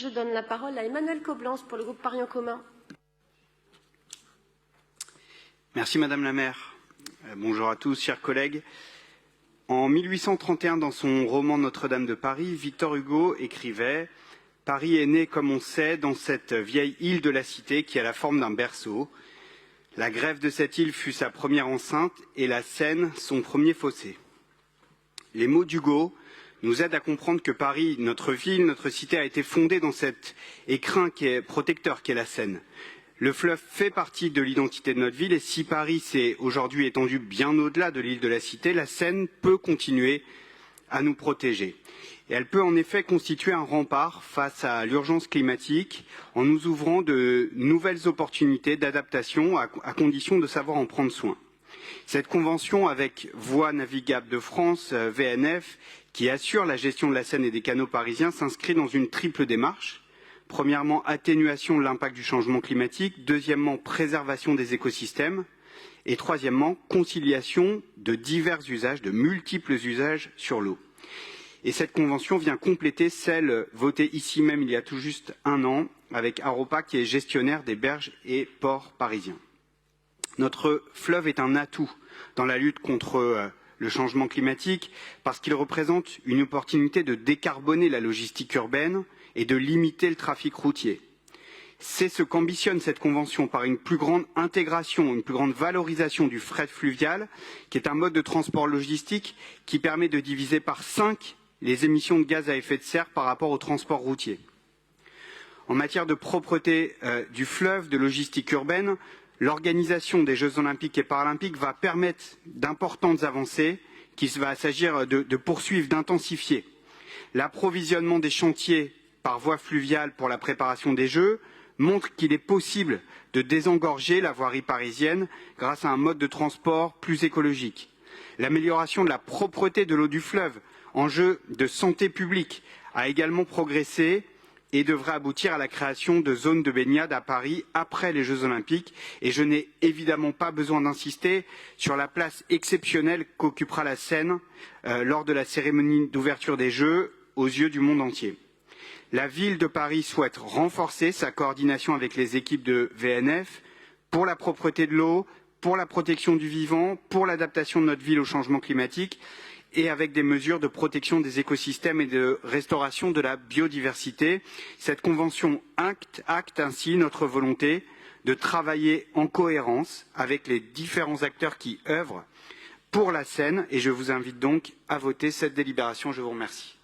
Je donne la parole à Emmanuel Coblence pour le groupe Paris en commun. Merci Madame la maire. Bonjour à tous, chers collègues. En 1831, dans son roman Notre-Dame de Paris, Victor Hugo écrivait « Paris est né, comme on sait, dans cette vieille île de la Cité qui a la forme d'un berceau. La grève de cette île fut sa première enceinte et la Seine son premier fossé. » Les mots d'Hugo nous aident à comprendre que Paris, notre ville, notre cité, a été fondée dans cet écrin qui est protecteur qu'est la Seine. Le fleuve fait partie de l'identité de notre ville et si Paris s'est aujourd'hui étendu bien au-delà de l'île de la Cité, la Seine peut continuer à nous protéger. Et elle peut en effet constituer un rempart face à l'urgence climatique en nous ouvrant de nouvelles opportunités d'adaptation à condition de savoir en prendre soin. Cette convention avec Voies navigables de France, VNF, qui assure la gestion de la Seine et des canaux parisiens, s'inscrit dans une triple démarche. Premièrement, atténuation de l'impact du changement climatique. Deuxièmement, préservation des écosystèmes. Et troisièmement, conciliation de divers usages, de multiples usages sur l'eau. Et cette convention vient compléter celle votée ici même il y a tout juste un an avec Aropa, qui est gestionnaire des berges et ports parisiens. Notre fleuve est un atout dans la lutte contre le changement climatique parce qu'il représente une opportunité de décarboner la logistique urbaine et de limiter le trafic routier. C'est ce qu'ambitionne cette convention par une plus grande intégration, une plus grande valorisation du fret fluvial, qui est un mode de transport logistique qui permet de diviser par 5 les émissions de gaz à effet de serre par rapport au transport routier. En matière de propreté du fleuve, de logistique urbaine, l'organisation des Jeux olympiques et paralympiques va permettre d'importantes avancées qu'il va s'agir de poursuivre, d'intensifier. L'approvisionnement des chantiers par voie fluviale pour la préparation des Jeux montre qu'il est possible de désengorger la voirie parisienne grâce à un mode de transport plus écologique. L'amélioration de la propreté de l'eau du fleuve, enjeu de santé publique, a également progressé et devrait aboutir à la création de zones de baignade à Paris après les Jeux olympiques. Et je n'ai évidemment pas besoin d'insister sur la place exceptionnelle qu'occupera la Seine lors de la cérémonie d'ouverture des Jeux aux yeux du monde entier. La ville de Paris souhaite renforcer sa coordination avec les équipes de VNF pour la propreté de l'eau, pour la protection du vivant, pour l'adaptation de notre ville au changement climatique et avec des mesures de protection des écosystèmes et de restauration de la biodiversité. Cette convention acte ainsi notre volonté de travailler en cohérence avec les différents acteurs qui œuvrent pour la Seine et je vous invite donc à voter cette délibération. Je vous remercie.